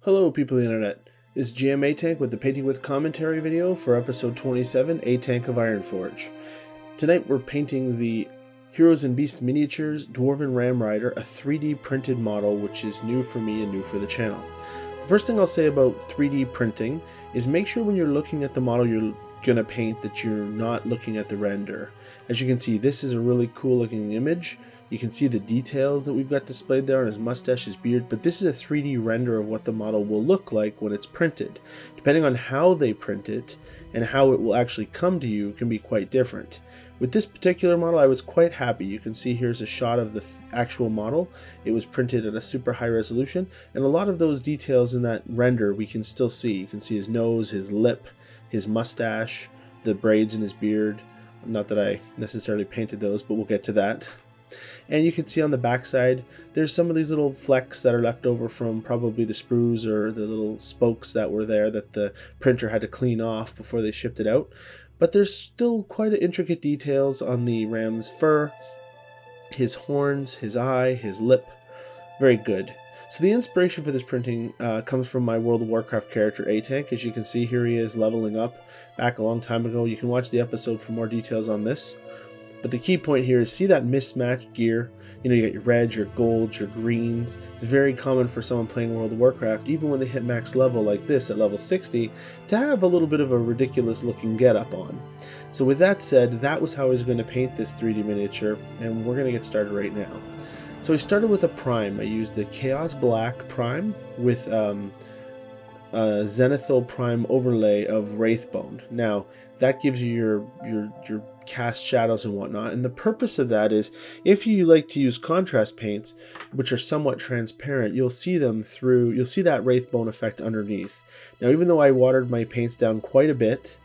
Hello people of the internet, this is GM Tank with the Painting with Commentary video for episode 27, A Tank of Ironforge. Tonight we're painting the Heroes and Beast Miniatures Dwarven Ram Rider, a 3D printed model which is new for me and new for the channel. The first thing I'll say about 3D printing is make sure when you're looking at the model you're going to paint that you're not looking at the render. As you can see, this is a really cool looking image. You can see the details that we've got displayed there on his mustache, his beard, but this is a 3D render of what the model will look like when it's printed. Depending on how they print it and how it will actually come to you, it can be quite different. With this particular model, I was quite happy. You can see here's a shot of the actual model. It was printed at a super high resolution, and a lot of those details in that render we can still see. You can see his nose, his lip, his mustache, the braids in his beard. Not that I necessarily painted those, but we'll get to that. And you can see on the backside there's some of these little flecks that are left over from probably the sprues or the little spokes that were there that the printer had to clean off before they shipped it out. But there's still quite intricate details on the ram's fur, his horns, his eye, his lip. Very good. So the inspiration for this printing comes from my World of Warcraft character A-Tank. As you can see, here he is leveling up back a long time ago. You can watch the episode for more details on this. But the key point here is see that mismatched gear. You know, you got your reds, your golds, your greens. It's very common for someone playing World of Warcraft, even when they hit max level like this at level 60, to have a little bit of a ridiculous looking getup on. So with that said, that was how I was going to paint this 3D miniature, and we're going to get started right now. So I started with a prime. I used a Chaos Black prime with a Zenithal prime overlay of Wraithbone. Now that gives you your cast shadows and whatnot, and the purpose of that is if you like to use contrast paints which are somewhat transparent, you'll see that Wraithbone effect underneath. Now even though I watered my paints down quite a bit,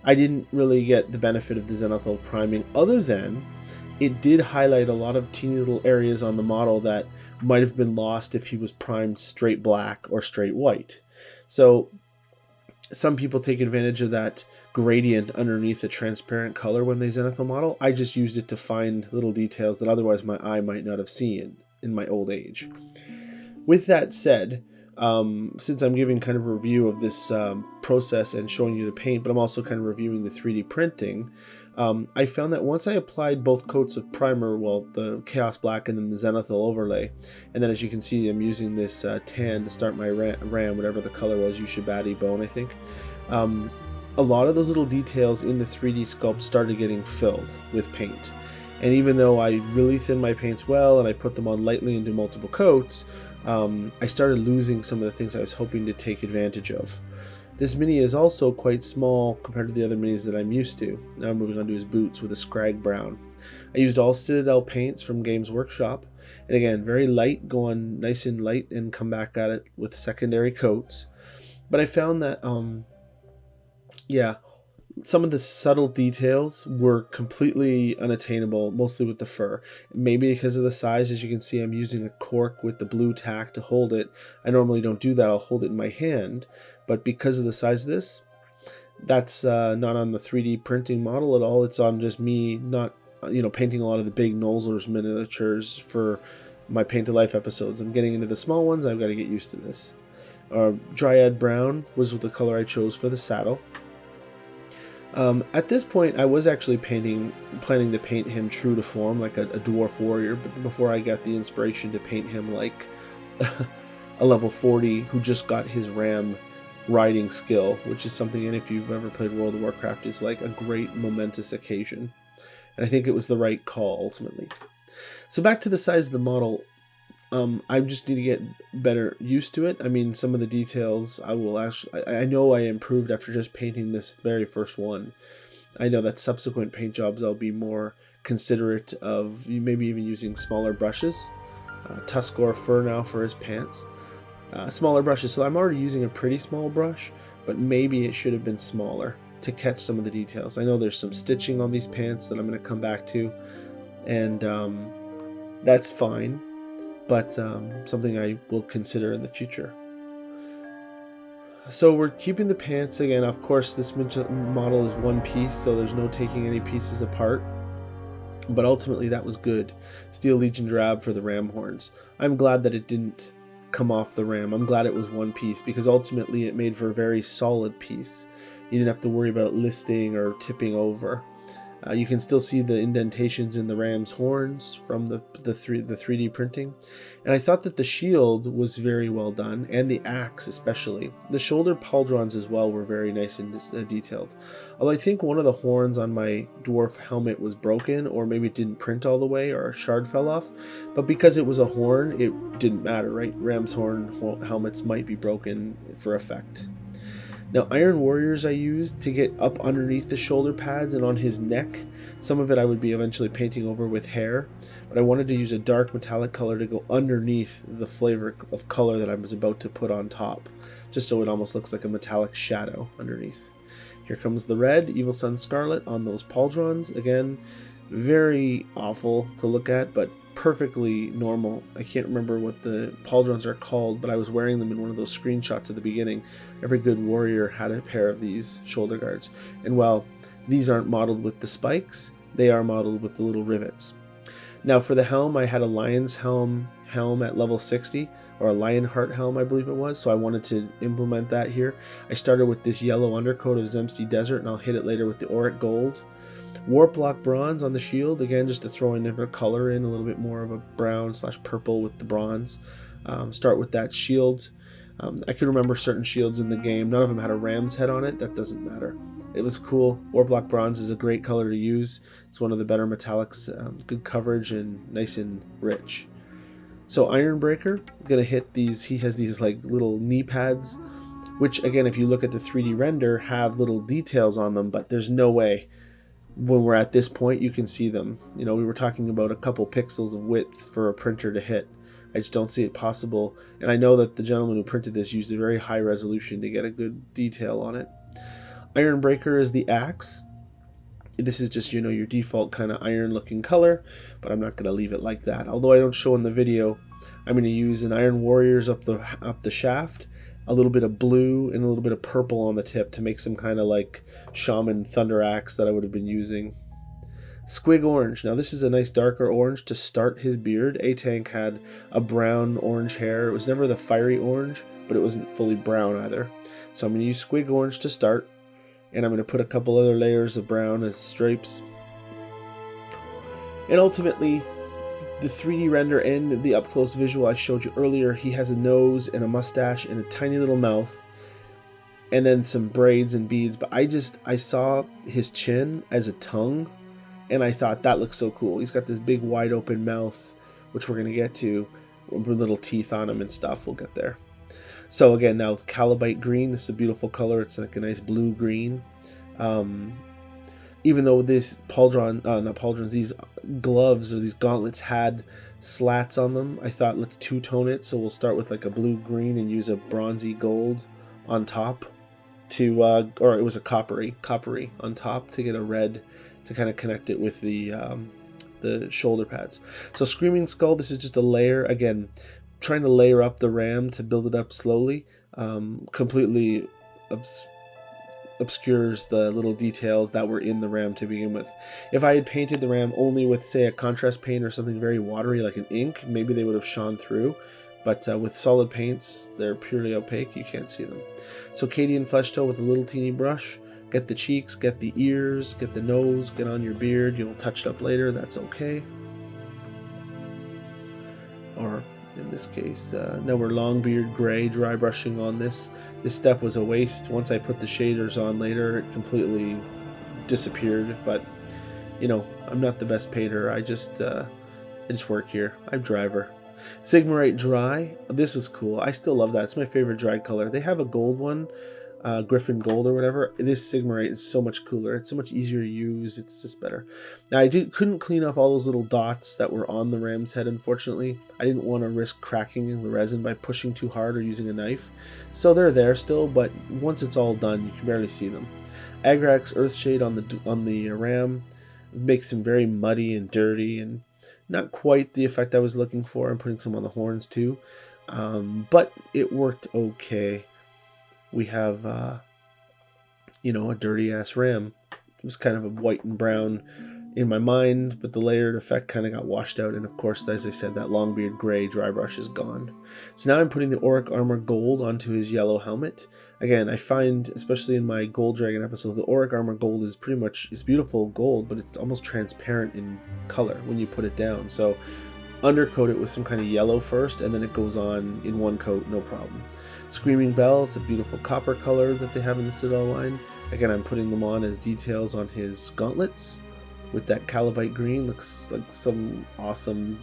I didn't really get the benefit of the Zenithal priming, other than it did highlight a lot of teeny little areas on the model that might have been lost if he was primed straight black or straight white. So some people take advantage of that gradient underneath a transparent color when they Zenithal model. I just used it to find little details that otherwise my eye might not have seen in my old age. With that said, since I'm giving kind of a review of this process and showing you the paint, but I'm also kind of reviewing the 3D printing, I found that once I applied both coats of primer, well, the Chaos Black and then the Zenithal overlay, and then as you can see I'm using this tan to start my ram, whatever the color was, Yushabadi Bone I think, a lot of those little details in the 3D sculpt started getting filled with paint. And even though I really thinned my paints well and I put them on lightly into multiple coats, I started losing some of the things I was hoping to take advantage of. This mini is also quite small compared to the other minis that I'm used to. Now moving on to his boots with a Scrag Brown. I used all Citadel paints from Games Workshop, and again, very light, go on nice and light and come back at it with secondary coats. But I found that, yeah, some of the subtle details were completely unattainable, mostly with the fur. Maybe because of the size. As you can see, I'm using a cork with the blue tack to hold it. I normally don't do that, I'll hold it in my hand. But because of the size of this, that's not on the 3D printing model at all. It's on just me not, painting a lot of the big Nolzur's miniatures for my Paint to Life episodes. I'm getting into the small ones, I've got to get used to this. Dryad Brown was the color I chose for the saddle. At this point, I was actually planning to paint him true to form, like a dwarf warrior, but before I got the inspiration to paint him like a level 40 who just got his ram riding skill, which is something, and if you've ever played World of Warcraft, is like a great momentous occasion. And I think it was the right call ultimately. So back to the size of the model. I just need to get better used to it. I mean, some of the details I know I improved after just painting this very first one. I know that subsequent paint jobs I'll be more considerate of, maybe even using smaller brushes. Tuskor fur now for his pants. Smaller brushes, so I'm already using a pretty small brush, but maybe it should have been smaller to catch some of the details. I know there's some stitching on these pants that I'm going to come back to, and that's fine. But something I will consider in the future. So we're keeping the pants again. Of course, this model is one piece, so there's no taking any pieces apart. But ultimately, that was good. Steel Legion drab for the ram horns. I'm glad that it didn't come off the ram. I'm glad it was one piece, because ultimately it made for a very solid piece. You didn't have to worry about listing or tipping over. You can still see the indentations in the ram's horns from the 3D printing. And I thought that the shield was very well done, and the axe especially. The shoulder pauldrons as well were very nice and detailed. Although I think one of the horns on my dwarf helmet was broken, or maybe it didn't print all the way, or a shard fell off. But because it was a horn, it didn't matter, right? Ram's horn helmets might be broken for effect. Now, Iron Warriors I used to get up underneath the shoulder pads and on his neck. Some of it I would be eventually painting over with hair, but I wanted to use a dark metallic color to go underneath the flavor of color that I was about to put on top, just so it almost looks like a metallic shadow underneath. Here comes the red, Evil Sun Scarlet on those pauldrons. Again, very awful to look at, but perfectly normal. I can't remember what the pauldrons are called, but I was wearing them in one of those screenshots at the beginning. Every good warrior had a pair of these shoulder guards. And while these aren't modeled with the spikes, they are modeled with the little rivets. Now for the helm, I had a lion's helm at level 60, or a lionheart helm I believe it was, so I wanted to implement that here. I started with this yellow undercoat of Zemsty Desert, and I'll hit it later with the Auric Gold. Warp Block Bronze on the shield, again just to throw in different color in, a little bit more of a brown / purple with the bronze. Start with that shield. I can remember certain shields in the game. None of them had a ram's head on it. That doesn't matter. It was cool. Warp Block Bronze is a great color to use. It's one of the better metallics. Good coverage and nice and rich. So Ironbreaker, gonna hit these. He has these like little knee pads, which again, if you look at the 3D render, have little details on them, but there's no way when we're at this point you can see them. You know, we were talking about a couple pixels of width for a printer to hit. I just don't see it possible, and I know that the gentleman who printed this used a very high resolution to get a good detail on it. Ironbreaker is the axe. This is just, you know, your default kind of iron looking color, but I'm not going to leave it like that. Although I don't show in the video, I'm going to use an Iron Warriors up the shaft, a little bit of blue and a little bit of purple on the tip to make some kind of like shaman thunder axe that I would have been using. Squig Orange. Now this is a nice darker orange to start his beard. A-Tank had a brown orange hair. It was never the fiery orange, but it wasn't fully brown either. So I'm going to use Squig Orange to start, and I'm going to put a couple other layers of brown as stripes. And ultimately, the 3D render and the up-close visual I showed you earlier, he has a nose and a mustache and a tiny little mouth, and then some braids and beads. But I saw his chin as a tongue, and I thought that looks so cool. He's got this big wide open mouth, which we're going to get to, with little teeth on him and stuff. We'll get there. So again, now Calibite Green. This is a beautiful color. It's like a nice blue green. Even though this these gloves or these gauntlets had slats on them, I thought let's two-tone it. So we'll start with like a blue-green and use a bronzy gold on top to, or it was a coppery on top to get a red to kind of connect it with the shoulder pads. So Screaming Skull, this is just a layer, again, trying to layer up the ram to build it up slowly, completely obscures the little details that were in the ram to begin with. If I had painted the ram only with, say, a contrast paint or something very watery like an ink, maybe they would have shone through, but with solid paints, they're purely opaque. You can't see them. So Cadian Flesh Toe with a little teeny brush. Get the cheeks, get the ears, get the nose, get on your beard. You'll touch it up later, that's okay. Or in this case, now we're Longbeard Gray, dry brushing on this. This step was a waste. Once I put the shaders on later, it completely disappeared. But, you know, I'm not the best painter. I just work here. I'm driver. Sigmarite Dry, this was cool. I still love that. It's my favorite dry color. They have a gold one, Griffin Gold or whatever. This Sigmarite is so much cooler. It's so much easier to use. It's just better. Now I couldn't clean off all those little dots that were on the ram's head, unfortunately. I didn't want to risk cracking the resin by pushing too hard or using a knife. So they're there still, but once it's all done, you can barely see them. Agrax Earthshade on the ram makes him very muddy and dirty and not quite the effect I was looking for. I'm putting some on the horns too, but it worked okay. We have, you know, a dirty ass ram. It was kind of a white and brown in my mind, but the layered effect kind of got washed out, and of course, as I said, that Longbeard gray dry brush is gone. So now I'm putting the Auric Armor Gold onto his yellow helmet. Again, I find, especially in my Gold Dragon episode, the Auric Armor Gold is pretty much, it's beautiful gold, but it's almost transparent in color when you put it down. So undercoat it with some kind of yellow first, and then it goes on in one coat, no problem. Screaming Bell, it's a beautiful copper color that they have in the Citadel line. Again, I'm putting them on as details on his gauntlets with that Calibite green. Looks like some awesome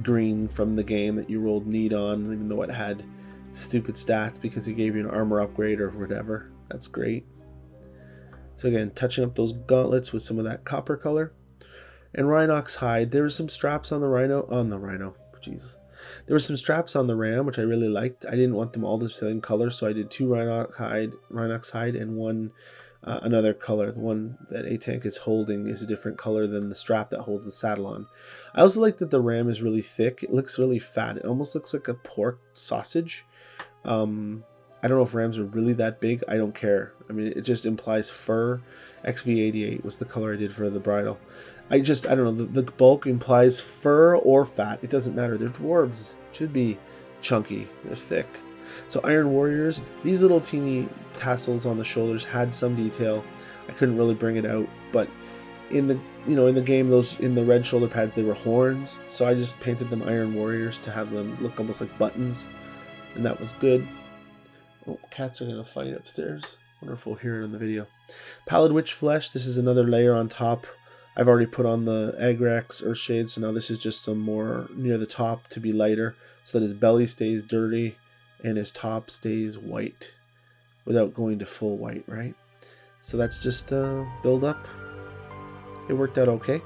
green from the game that you rolled need on, even though it had stupid stats because it gave you an armor upgrade or whatever. That's great. So again, touching up those gauntlets with some of that copper color. And Rhinox hide. There were some straps on the rhino. Jeez. There were some straps on the ram, which I really liked. I didn't want them all the same color, so I did 2 Rhinox hide, and one another color. The one that A-Tank is holding is a different color than the strap that holds the saddle on. I also like that the ram is really thick. It looks really fat. It almost looks like a pork sausage. I don't know if rams are really that big. I don't care. I mean, it just implies fur. XV88 was the color I did for the bridle. I don't know. The bulk implies fur or fat. It doesn't matter. They're dwarves. Should be chunky. They're thick. So Iron Warriors, these little teeny tassels on the shoulders had some detail. I couldn't really bring it out, but in the in the game, those in the red shoulder pads, they were horns. So I just painted them Iron Warriors to have them look almost like buttons, and that was good. Oh, cats are gonna fight upstairs. Wonder if we'll hear it in the video. Pallid Witch Flesh. This is another layer on top. I've already put on the Agrax Earthshade, so now this is just some more near the top to be lighter, so that his belly stays dirty and his top stays white without going to full white, right? So that's just build up. It worked out okay.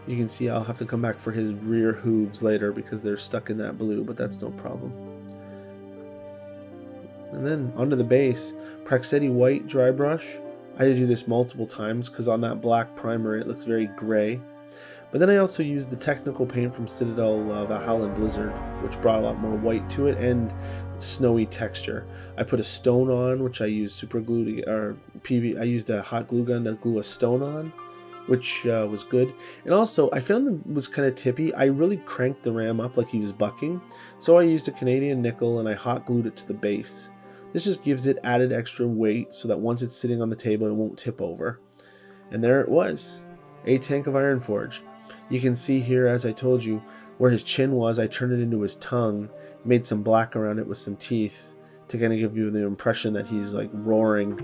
You can see I'll have to come back for his rear hooves later because they're stuck in that blue, but that's no problem. And then onto the base, Praxetti White dry brush. I had to do this multiple times because on that black primer it looks very gray. But then I also used the technical paint from Citadel Valhalla Blizzard, which brought a lot more white to it and snowy texture. I put a stone on, which I used super glue I used a hot glue gun to glue a stone on, which was good. And also, I found it was kind of tippy. I really cranked the ram up like he was bucking, so I used a Canadian nickel and I hot glued it to the base. This just gives it added extra weight so that once it's sitting on the table, it won't tip over. And there it was, A-Tank of Ironforge. You can see here, as I told you, where his chin was, I turned it into his tongue, made some black around it with some teeth to kind of give you the impression that he's like roaring.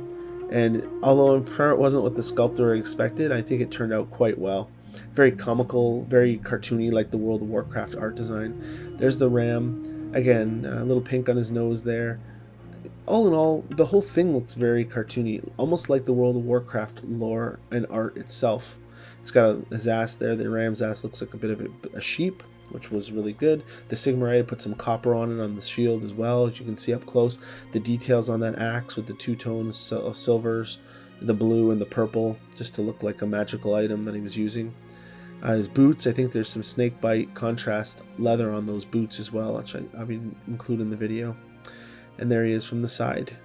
And although I'm sure it wasn't what the sculptor expected, I think it turned out quite well. Very comical, very cartoony, like the World of Warcraft art design. There's the ram. Again, a little pink on his nose there. All in all, the whole thing looks very cartoony, almost like the World of Warcraft lore and art itself. It's got his ass there. The ram's ass looks like a bit of a sheep, which was really good. The Sigmarite put some copper on it on the shield as well, as you can see up close. The details on that axe with the two-tone silvers, the blue and the purple, just to look like a magical item that he was using. His boots, I think there's some snakebite contrast leather on those boots as well, which I'll include in the video. And there he is from the side.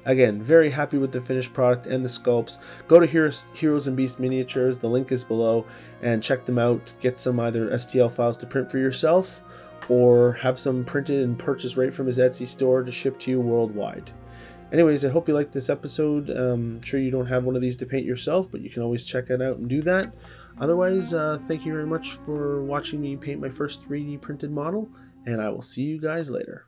Again, very happy with the finished product and the sculpts. Go to Heroes and Beast Miniatures, the link is below, and check them out. Get some either STL files to print for yourself, or have some printed and purchased right from his Etsy store to ship to you worldwide. Anyways, I hope you liked this episode. I'm sure you don't have one of these to paint yourself, but you can always check it out and do that. Otherwise, thank you very much for watching me paint my first 3D printed model, and I will see you guys later.